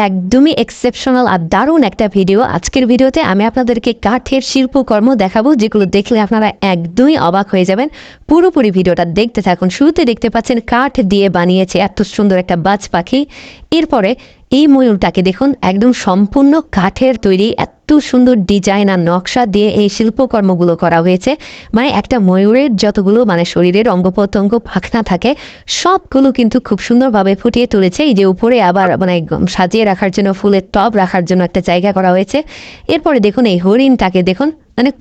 একদমই এক্সেপশনাল আর দারুণ একটা ভিডিও। আজকের ভিডিওতে আমি আপনাদেরকে কাঠের শিল্পকর্ম দেখাবো, যেগুলো দেখলে আপনারা একদমই অবাক হয়ে যাবেন। পুরোপুরি ভিডিওটা দেখতে থাকুন। শুরুতে দেখতে পাচ্ছেন কাঠ দিয়ে বানিয়েছে এত সুন্দর একটা বাজ পাখি। এরপরে এই ময়ূরটাকে দেখুন, একদম সম্পূর্ণ কাঠের তৈরি, এত সুন্দর ডিজাইন আর নকশা দিয়ে এই শিল্পকর্মগুলো করা হয়েছে। মানে একটা ময়ূরের যতগুলো শরীরের অঙ্গ প্রত্যঙ্গ পাখনা থাকে সবগুলো কিন্তু খুব সুন্দরভাবে ফুটিয়ে তুলেছে। এই যে উপরে আবার সাজিয়ে রাখার জন্য ফুলের টব রাখার জন্য একটা জায়গা করা হয়েছে। এরপরে দেখুন এই হরিণটাকে দেখুন,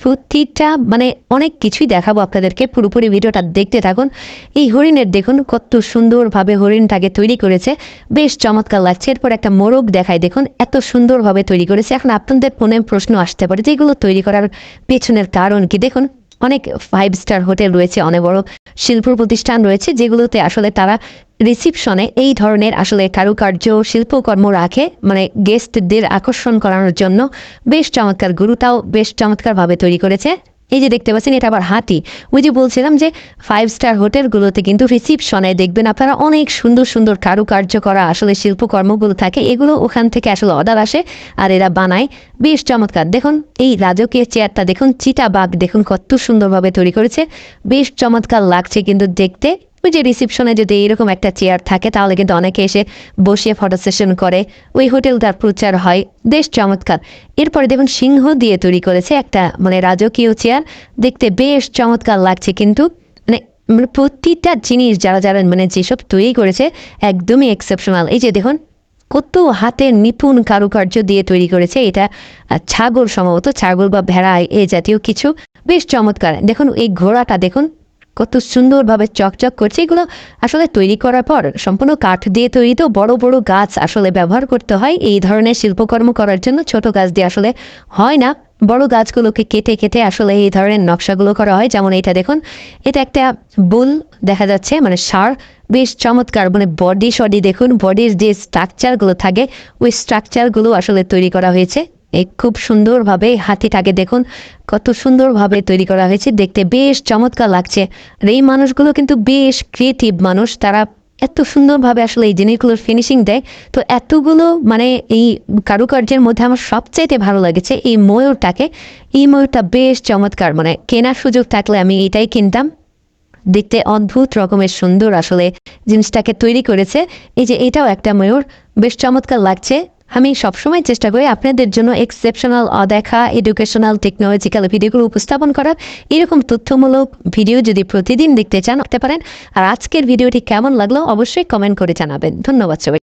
প্রতিটা অনেক কিছুই দেখাবো আপনাদেরকে, পুরোপুরি ভিডিওটা দেখতে থাকুন। এই হরিণের দেখুন কত সুন্দরভাবে হরিণটাকে তৈরি করেছে, বেশ চমৎকার লাগছে। এরপর একটা মোরগ দেখায়, দেখুন এত সুন্দরভাবে তৈরি করেছে। এখন আপনাদের মনে প্রশ্ন আসতে পারে যে এগুলো তৈরি করার পেছনের কারণ কি। দেখুন অনেক 5 স্টার হোটেল রয়েছে, অনেক বড় শিল্প প্রতিষ্ঠান রয়েছে, যেগুলোতে আসলে তারা রিসিপশনে এই ধরনের আসলে কারুকার্য শিল্পকর্ম রাখে, গেস্টদের আকর্ষণ করানোর জন্য। বেশ চমৎকার, গুরুটাও বেশ চমৎকারভাবে তৈরি করেছে। এই যে দেখতে পাচ্ছেন, এটা আবার হাতি। ওই যে বলছিলাম যে 5 স্টার হোটেলগুলোতে কিন্তু রিসিপশনে দেখবেন আপনারা অনেক সুন্দর সুন্দর কারুকার্য করা আসলে শিল্পকর্মগুলো থাকে, এগুলো ওখান থেকে আসলে অর্ডার আসে আর এরা বানায়। বেশ চমৎকার। দেখুন এই রাজকীয় চেয়ারটা দেখুন, চিতাবাঘ দেখুন কত সুন্দরভাবে তৈরি করেছে, বেশ চমৎকার লাগছে কিন্তু দেখতে। ওই যে রিসিপশনে যদি এরকম একটা চেয়ার থাকে তাহলে কিন্তু অনেকে এসে বসিয়ে ফটো সেশন করে, ওই হোটেলটার প্রচার হয়। বেশ চমৎকার। এরপরে দেখুন সিংহ দিয়ে তৈরি করেছে একটা রাজকীয় চেয়ার, দেখতে বেশ চমৎকার লাগছে কিন্তু প্রতিটা জিনিস যারা যারা যেসব তৈরি করেছে একদমই এক্সেপশনাল। এই যে দেখুন কত হাতের নিপুণ কারুকার্য দিয়ে তৈরি করেছে। এটা ছাগল, সম্ভবত ছাগল বা ভেড়া এই জাতীয় কিছু। বেশ চমৎকার। দেখুন এই ঘোড়াটা দেখুন কত সুন্দরভাবে চকচক করছে। এগুলো আসলে তৈরি করার পর সম্পূর্ণ কাঠ দিয়ে তৈরি, তো বড় বড় গাছ আসলে ব্যবহার করতে হয় এই ধরনের শিল্পকর্ম করার জন্য। ছোট গাছ দিয়ে আসলে হয় না, বড় গাছগুলোকে কেটে কেটে আসলে এই ধরনের নকশাগুলো করা হয়। যেমন এটা দেখুন, এটা একটা বুল দেখা যাচ্ছে, ষাঁড়। বেশ চমৎকার। বডি সডি দেখুন, বডির যে স্ট্রাকচারগুলো থাকে ওই স্ট্রাকচারগুলো আসলে তৈরি করা হয়েছে এই খুব সুন্দরভাবে। হাতিটাকে দেখুন কত সুন্দরভাবে তৈরি করা হয়েছে, দেখতে বেশ চমৎকার লাগছে। আর এই মানুষগুলো কিন্তু বেশ ক্রিয়েটিভ মানুষ, তারা এত সুন্দরভাবে আসলে এই জিনিসগুলোর ফিনিশিং দেয়। তো এতগুলো এই কারুকার্যের মধ্যে আমার সবচাইতে ভালো লেগেছে এই ময়ূরটাকে। এই ময়ূরটা বেশ চমৎকার, কেনার সুযোগ থাকলে আমি এটাই কিনতাম। দেখতে অদ্ভুত রকমের সুন্দর আসলে জিনিসটাকে তৈরি করেছে। এই যে এটাও একটা ময়ূর, বেশ চমৎকার লাগছে। আমি সবসময় চেষ্টা করি আপনাদের জন্য এক্সেপশনাল, অদেখা, এডুকেশনাল, টেকনোলজিক্যাল ভিডিওগুলো উপস্থাপন করার। এরকম তথ্যমূলক ভিডিও যদি প্রতিদিন দেখতে চান দেখতে পারেন। আর আজকের ভিডিওটি কেমন লাগলো অবশ্যই কমেন্ট করে জানাবেন। ধন্যবাদ সবাই।